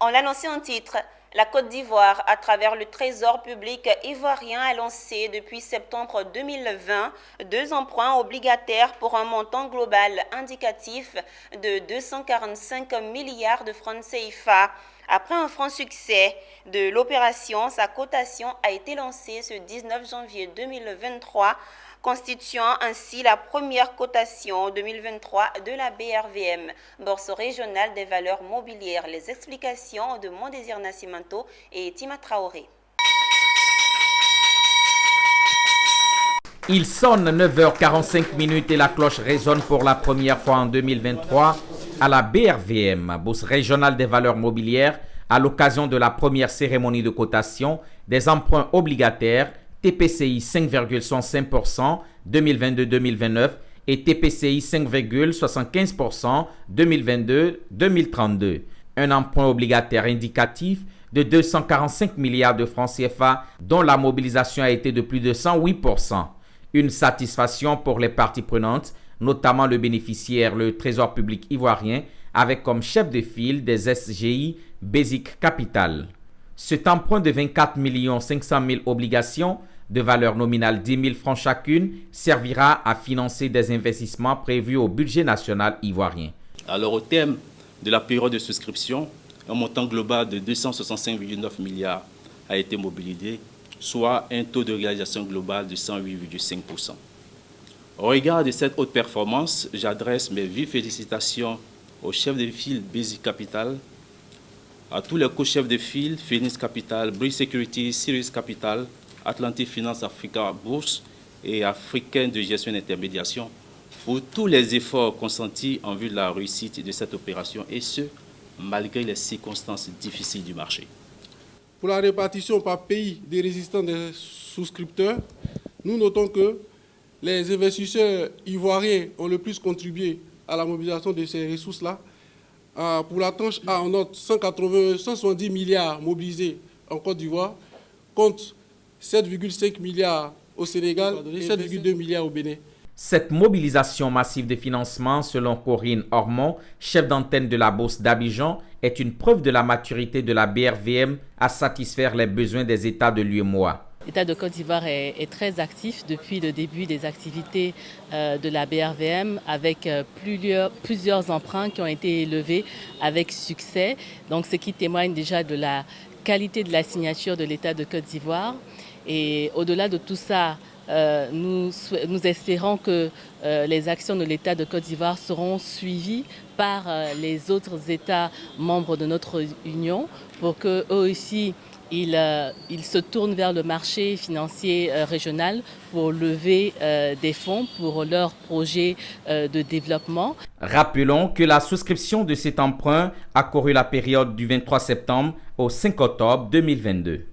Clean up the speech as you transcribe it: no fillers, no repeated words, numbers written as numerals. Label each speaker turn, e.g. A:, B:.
A: On l'a annoncé en titre. La Côte d'Ivoire, à travers le Trésor public ivoirien, a lancé depuis septembre 2020 2 emprunts obligataires pour un montant global indicatif de 245 milliards de francs CFA. Après un franc succès de l'opération, sa cotation a été lancée ce 19 janvier 2023, constituant ainsi la première cotation 2023 de la BRVM, Bourse régionale des valeurs mobilières. Les explications de Mondésir Nascimento et Tima Traoré.
B: Il sonne 9h45 et la cloche résonne pour la première fois en 2023 à la BRVM, Bourse régionale des valeurs mobilières, à l'occasion de la première cérémonie de cotation des emprunts obligataires TPCI 5,65% 2022-2029 et TPCI 5,75% 2022-2032. Un emprunt obligataire indicatif de 245 milliards de francs CFA dont la mobilisation a été de plus de 108%. Une satisfaction pour les parties prenantes, notamment le bénéficiaire, le Trésor public ivoirien, avec comme chef de file des SGI Basic Capital. Cet emprunt de 24 500 000 obligations de valeur nominale 10 000 francs chacune servira à financer des investissements prévus au budget national ivoirien.
C: Alors au terme de la période de souscription, un montant global de 265,9 milliards a été mobilisé, soit un taux de réalisation global de 108,5%. Au regard de cette haute performance, j'adresse mes vives félicitations au chef de file Basic Capital, à tous les co-chefs de file, Phoenix Capital, Bridge Security, Sirius Capital, Atlantic Finance Africa Bourse et Africaine de gestion et d'intermédiation, pour tous les efforts consentis en vue de la réussite de cette opération, et ce, malgré les circonstances difficiles du marché.
D: Pour la répartition par pays des résistants des souscripteurs, nous notons que les investisseurs ivoiriens ont le plus contribué à la mobilisation de ces ressources-là. Pour la tranche A, on note 170 milliards mobilisés en Côte d'Ivoire, contre 7,5 milliards au Sénégal et 7,2 milliards au Bénin.
B: Cette mobilisation massive de financement, selon Corinne Ormond, chef d'antenne de la Bourse d'Abidjan, est une preuve de la maturité de la BRVM à satisfaire les besoins des États de l'UEMOA.
E: L'État de Côte d'Ivoire est très actif depuis le début des activités de la BRVM, avec plusieurs emprunts qui ont été levés avec succès. Donc, ce qui témoigne déjà de la qualité de la signature de l'État de Côte d'Ivoire. Et au-delà de tout ça, nous espérons que les actions de l'État de Côte d'Ivoire seront suivies par les autres États membres de notre Union pour qu'eux aussi ils se tournent vers le marché financier régional pour lever des fonds pour leurs projets de développement.
B: Rappelons que la souscription de cet emprunt a couru la période du 23 septembre au 5 octobre 2022.